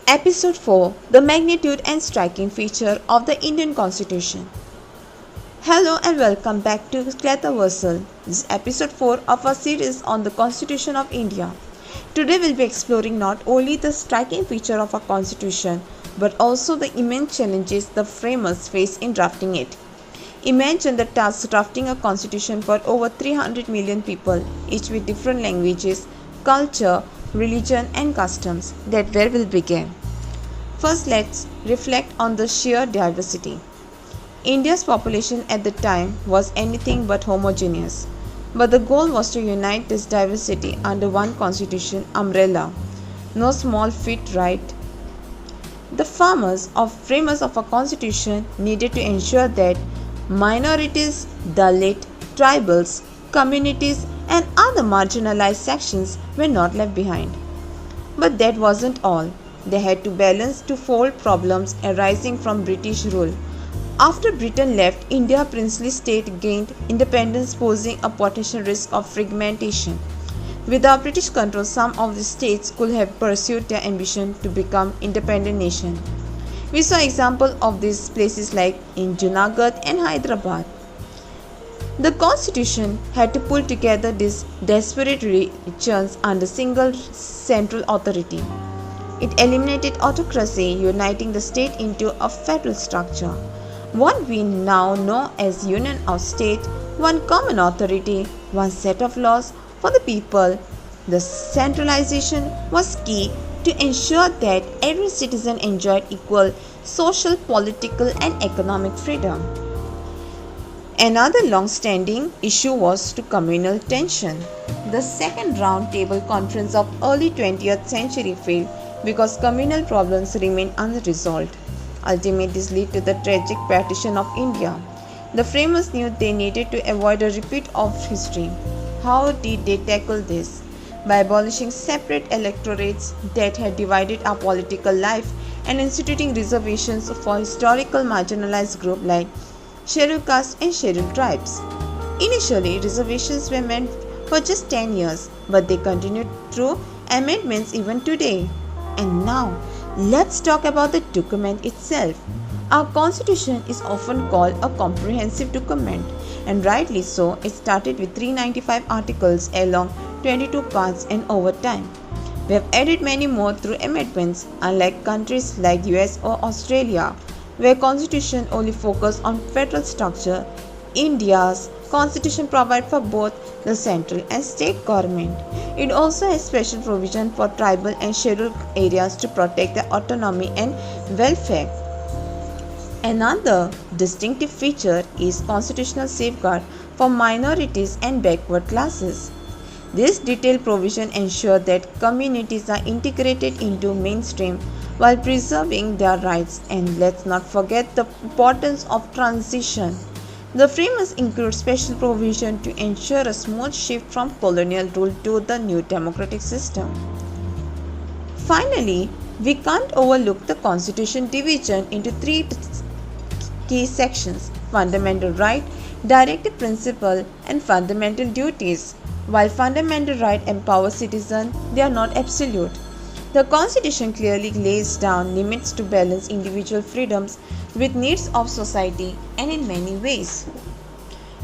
Episode 4: The Magnitude and Striking Feature of the Indian Constitution. Hello and welcome back to Cletaversal. This is episode 4 of our series on the Constitution of India. Today we'll be exploring not only the striking feature of our constitution but also the immense challenges the framers faced in drafting it. Imagine the task drafting a constitution for over 300 million people, each with different languages, culture, religion and customs. That where we'll begin. First, let's reflect on the sheer diversity. India's population at the time was anything but homogeneous, but the goal was to unite this diversity under one constitution umbrella. No small feat, right? The framers of a constitution needed to ensure that minorities, Dalit, tribals, communities, and other marginalized sections were not left behind. But that wasn't all. They had to balance twofold problems arising from British rule. After Britain left, India's princely state gained independence, posing a potential risk of fragmentation. Without British control, some of the states could have pursued their ambition to become independent nations. We saw examples of these places like in Junagadh and Hyderabad. The constitution had to pull together these desperate regions under single central authority. It eliminated autocracy, uniting the state into a federal structure. What we now know as Union of States, one common authority, one set of laws for the people. The centralization was key to ensure that every citizen enjoyed equal social, political, and economic freedom. Another long-standing issue was to communal tension. The second round table conference of early 20th century failed because communal problems remained unresolved. Ultimately, this led to the tragic partition of India. The framers knew they needed to avoid a repeat of history. How did they tackle this? By abolishing separate electorates that had divided our political life and instituting reservations for historical marginalized groups like scheduled castes and scheduled tribes. Initially, reservations were meant for just 10 years, but they continued through amendments even today. And now, let's talk about the document itself. Our constitution is often called a comprehensive document, and rightly so. It started with 395 articles along 22 parts, and over time, we have added many more through amendments, unlike countries like US or Australia, where constitution only focus on federal structure. India's constitution provides for both the central and state government. It also has special provision for tribal and scheduled areas to protect their autonomy and welfare. Another distinctive feature is constitutional safeguard for minorities and backward classes. This detailed provision ensures that communities are integrated into mainstream while preserving their rights. And let's not forget the importance of transition. The framers include special provision to ensure a smooth shift from colonial rule to the new democratic system. Finally, we can't overlook the constitution division into three key sections: fundamental right, directive principle, and fundamental duties. While fundamental rights empower citizens, they are not absolute. The Constitution clearly lays down limits to balance individual freedoms with needs of society, and in many ways.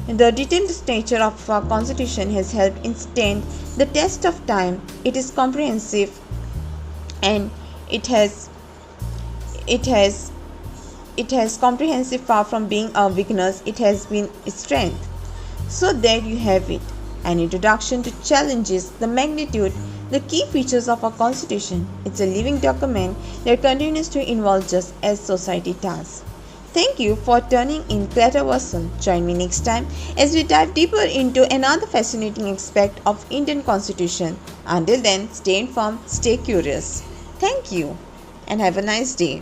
The detailed nature of our Constitution has helped it stand the test of time. It is comprehensive, and it has comprehensive. Far from being a weakness, it has been a strength. So there you have it, an introduction to challenges, the magnitude, the key features of our constitution. It's a living document that continues to evolve just as society does. Thank you for tuning in Cletaversal. Join me next time as we dive deeper into another fascinating aspect of Indian Constitution. Until then, stay informed, stay curious. Thank you and have a nice day.